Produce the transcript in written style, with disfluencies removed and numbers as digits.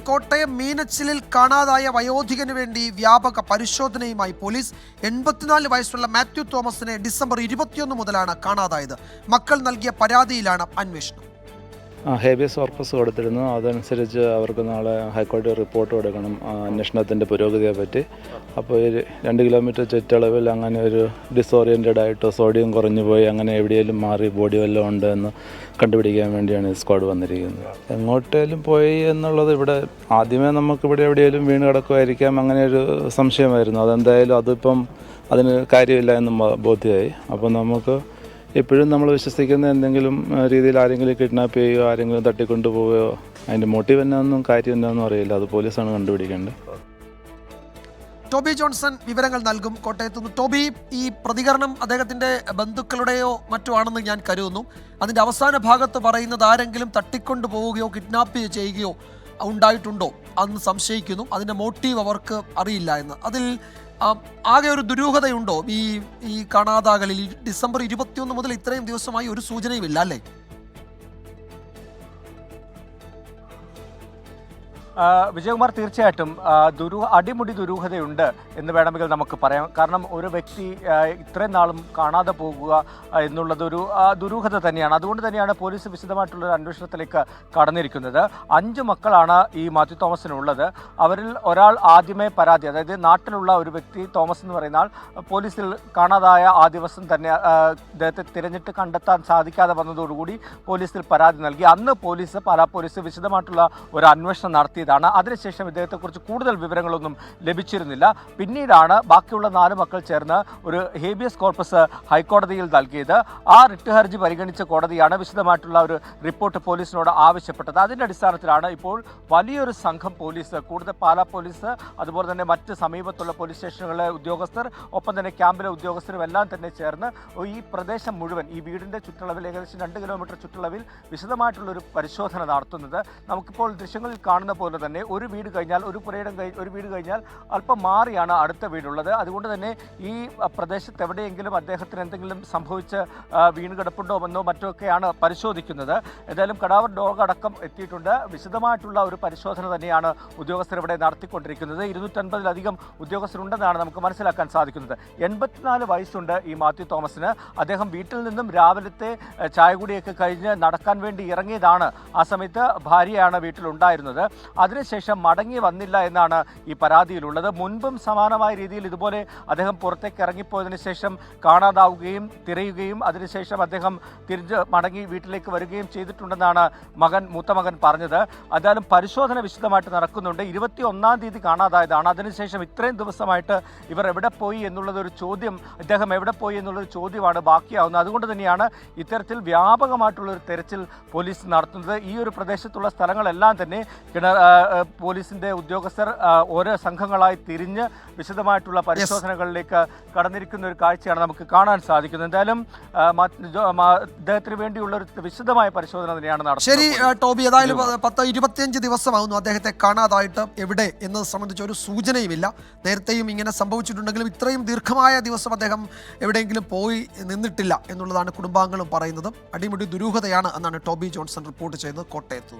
കോട്ടയം മീനച്ചിലിൽ കാണാതായ വയോധികന് വേണ്ടി വ്യാപക പരിശോധനയുമായി പോലീസ്. 84 വയസ്സുള്ള മാത്യു തോമസിനെ ഡിസംബർ 21 മുതലാണ് കാണാതായത്. മക്കൾ നൽകിയ പരാതിയിലാണ് അന്വേഷണം. ഹേബിയസ് കോർപ്പസ് കൊടുത്തിരുന്നു. അതനുസരിച്ച് അവർക്ക് നാളെ ഹൈക്കോടതി റിപ്പോർട്ട് കൊടുക്കണം അന്വേഷണത്തിൻ്റെ പുരോഗതിയെ പറ്റി. അപ്പോൾ 2 കിലോമീറ്റർ ചുറ്റളവിൽ അങ്ങനെ ഒരു ഡിസോറിയൻറ്റഡ് ആയിട്ടോ സോഡിയം കുറഞ്ഞു പോയി അങ്ങനെ എവിടെയെങ്കിലും മാറി ബോഡി വല്ലതും ഉണ്ട് എന്ന് കണ്ടുപിടിക്കാൻ വേണ്ടിയാണ് ഈ സ്ക്വാഡ് വന്നിരിക്കുന്നത്. എങ്ങോട്ടേലും പോയി എന്നുള്ളത് ഇവിടെ ആദ്യമേ നമുക്കിവിടെ എവിടെയെങ്കിലും വീണ് കിടക്കുമായിരിക്കാം, അങ്ങനെ ഒരു സംശയമായിരുന്നു. അതെന്തായാലും അതിപ്പം അതിന് കാര്യമില്ല എന്ന് ബോധ്യമായി. അപ്പോൾ നമുക്ക് എപ്പോഴും നമ്മൾ വിശ്വസിക്കുന്ന എന്തെങ്കിലും രീതിയിൽ ആരെങ്കിലും കിഡ്നാപ്പ് ചെയ്യുകയോ ആരെങ്കിലും തട്ടിക്കൊണ്ടു പോവുകയോ അതിൻ്റെ മോട്ടീവ് എന്നാന്നും കാര്യം എന്നാന്നും അറിയില്ല. അത് പോലീസാണ് കണ്ടുപിടിക്കേണ്ടത്. ടോബി ജോൺസൺ വിവരങ്ങൾ നൽകും കോട്ടയത്തുനിന്ന്. ടോബി, ഈ പ്രതികരണം അദ്ദേഹത്തിൻ്റെ ബന്ധുക്കളുടെയോ മറ്റോ ആണെന്ന് ഞാൻ കരുതുന്നു. അതിൻ്റെ അവസാന ഭാഗത്ത് പറയുന്നത് ആരെങ്കിലും തട്ടിക്കൊണ്ടു പോവുകയോ കിഡ്നാപ്പ് ചെയ്യുകയോ ഉണ്ടായിട്ടുണ്ടോ അന്ന് സംശയിക്കുന്നു. അതിൻ്റെ മോട്ടീവ് അവർക്ക് അറിയില്ല എന്ന്. അതിൽ ആകെ ഒരു ദുരൂഹതയുണ്ടോ ഈ കാണാതാകലിൽ? ഡിസംബർ 21 മുതൽ ഇത്രയും ദിവസമായി ഒരു സൂചനയുമില്ല അല്ലേ? വിജയകുമാർ, തീർച്ചയായിട്ടും അടിമുടി ദുരൂഹതയുണ്ട് എന്ന് വേണമെങ്കിൽ നമുക്ക് പറയാം. കാരണം ഒരു വ്യക്തി ഇത്രയും നാളും കാണാതെ പോകുക എന്നുള്ളതൊരു ദുരൂഹത തന്നെയാണ്. അതുകൊണ്ട് തന്നെയാണ് പോലീസ് വിശദമായിട്ടുള്ളൊരു അന്വേഷണത്തിലേക്ക് കടന്നിരിക്കുന്നത്. 5 മക്കളാണ് ഈ മാത്യു തോമസിനുള്ളത്. അവരിൽ ഒരാൾ ആദ്യമേ പരാതി, അതായത് നാട്ടിലുള്ള ഒരു വ്യക്തി തോമസ് എന്ന് പറയുന്ന ആൾ പോലീസിൽ കാണാതായ ആ ദിവസം തന്നെ അദ്ദേഹത്തെ തിരഞ്ഞിട്ട് കണ്ടെത്താൻ സാധിക്കാതെ വന്നതോടുകൂടി പോലീസിൽ പരാതി നൽകി. അന്ന് പാലാ പോലീസ് വിശദമായിട്ടുള്ള ഒരു അന്വേഷണം നടത്തിയത്. അതിനുശേഷം ഇദ്ദേഹത്തെക്കുറിച്ച് കൂടുതൽ വിവരങ്ങളൊന്നും ലഭിച്ചിരുന്നില്ല. പിന്നീടാണ് ബാക്കിയുള്ള 4 മക്കൾ ചേർന്ന് ഒരു ഹേബിയസ് കോർപ്പസ് ഹൈക്കോടതിയിൽ നൽകിയത്. ആ റിട്ട് ഹർജി പരിഗണിച്ച കോടതിയാണ് വിശദമായിട്ടുള്ള ഒരു റിപ്പോർട്ട് പോലീസിനോട് ആവശ്യപ്പെട്ടത്. അതിൻ്റെ അടിസ്ഥാനത്തിലാണ് ഇപ്പോൾ വലിയൊരു സംഘം പോലീസ്, കൂടുതൽ പാലാ പോലീസ്, അതുപോലെ തന്നെ മറ്റ് സമീപത്തുള്ള പോലീസ് സ്റ്റേഷനുകളിലെ ഉദ്യോഗസ്ഥർ, ഒപ്പം തന്നെ ക്യാമ്പിലെ ഉദ്യോഗസ്ഥരും എല്ലാം തന്നെ ചേർന്ന് ഈ പ്രദേശം മുഴുവൻ, ഈ വീടിൻ്റെ ചുറ്റളവിൽ ഏകദേശം 2 കിലോമീറ്റർ ചുറ്റളവിൽ വിശദമായിട്ടുള്ളൊരു പരിശോധന നടത്തുന്നത്. നമുക്കിപ്പോൾ ദൃശ്യങ്ങളിൽ കാണുന്ന പോലെ തന്നെ ഒരു വീട് കഴിഞ്ഞാൽ ഒരു വീട് കഴിഞ്ഞാൽ അല്പം മാറിയാണ് അടുത്ത വീടുള്ളത്. അതുകൊണ്ട് തന്നെ ഈ പ്രദേശത്ത് എവിടെയെങ്കിലും അദ്ദേഹത്തിന് എന്തെങ്കിലും സംഭവിച്ച് വീണ് കിടപ്പുണ്ടോ എന്നോ മറ്റോ ഒക്കെയാണ് പരിശോധിക്കുന്നത്. ഏതായാലും കടാവർ ഡോഗ് അടക്കം എത്തിയിട്ടുണ്ട്. വിശദമായിട്ടുള്ള ഒരു പരിശോധന തന്നെയാണ് ഉദ്യോഗസ്ഥർ ഇവിടെ നടത്തിക്കൊണ്ടിരിക്കുന്നത്. 250-ലധികം ഉദ്യോഗസ്ഥരുണ്ടെന്നാണ് നമുക്ക് മനസ്സിലാക്കാൻ സാധിക്കുന്നത്. 84 വയസ്സുണ്ട് ഈ മാത്യു തോമസിന്. അദ്ദേഹം വീട്ടിൽ നിന്നും രാവിലത്തെ ചായകുടിയൊക്കെ കഴിഞ്ഞ് നടക്കാൻ വേണ്ടി ഇറങ്ങിയതാണ്. ആ സമയത്ത് ഭാര്യയാണ് വീട്ടിലുണ്ടായിരുന്നത്. അതിനുശേഷം മടങ്ങി വന്നില്ല എന്നാണ് ഈ പരാതിയിലുള്ളത്. മുൻപും സമാനമായ രീതിയിൽ ഇതുപോലെ അദ്ദേഹം പുറത്തേക്ക് ഇറങ്ങിപ്പോയതിനു ശേഷം കാണാതാവുകയും തിരയുകയും അതിനുശേഷം അദ്ദേഹം തിരിച്ച് മടങ്ങി വീട്ടിലേക്ക് വരികയും ചെയ്തിട്ടുണ്ടെന്നാണ് മൂത്ത മകൻ പറഞ്ഞത്. എന്തായാലും പരിശോധന വിശദമായിട്ട് നടക്കുന്നുണ്ട്. 21-ാം തീയതി കാണാതായതാണ്. അതിനുശേഷം ഇത്രയും ദിവസമായിട്ട് ഇവർ എവിടെ പോയി എന്നുള്ളതൊരു ചോദ്യം, അദ്ദേഹം എവിടെ പോയി എന്നുള്ളൊരു ചോദ്യമാണ് ബാക്കിയാവുന്നത്. അതുകൊണ്ട് തന്നെയാണ് ഇത്തരത്തിൽ വ്യാപകമായിട്ടുള്ളൊരു തെരച്ചിൽ പോലീസ് നടത്തുന്നത്. ഈ ഒരു പ്രദേശത്തുള്ള സ്ഥലങ്ങളെല്ലാം തന്നെ പോലീസിന്റെ ഉദ്യോഗസ്ഥർ ഓരോ സംഘങ്ങളായി തിരിഞ്ഞ് വിശദമായിട്ടുള്ള പരിശോധനകളിലേക്ക് കടന്നിരിക്കുന്ന ഒരു കാഴ്ചയാണ് നമുക്ക് കാണാൻ സാധിക്കുന്നത്. എന്തായാലും അദ്ദേഹത്തിന് വേണ്ടിയുള്ള ഒരു വിശദമായ പരിശോധന തന്നെയാണ് നടത്തുന്നത്. ശരി ടോബി, ഏതായാലും 25 ദിവസമാകുന്നു അദ്ദേഹത്തെ കാണാതായിട്ട്. എവിടെ എന്നത് സംബന്ധിച്ച് ഒരു സൂചനയുമില്ല. നേരത്തെയും ഇങ്ങനെ സംഭവിച്ചിട്ടുണ്ടെങ്കിലും ഇത്രയും ദീർഘമായ ദിവസം അദ്ദേഹം എവിടെയെങ്കിലും പോയി നിന്നിട്ടില്ല എന്നുള്ളതാണ് കുടുംബാംഗങ്ങളും പറയുന്നത്. അടിമുടി ദുരൂഹതയാണ് എന്നാണ് ടോബി ജോൺസൺ റിപ്പോർട്ട് ചെയ്തത് കോട്ടയത്ത്.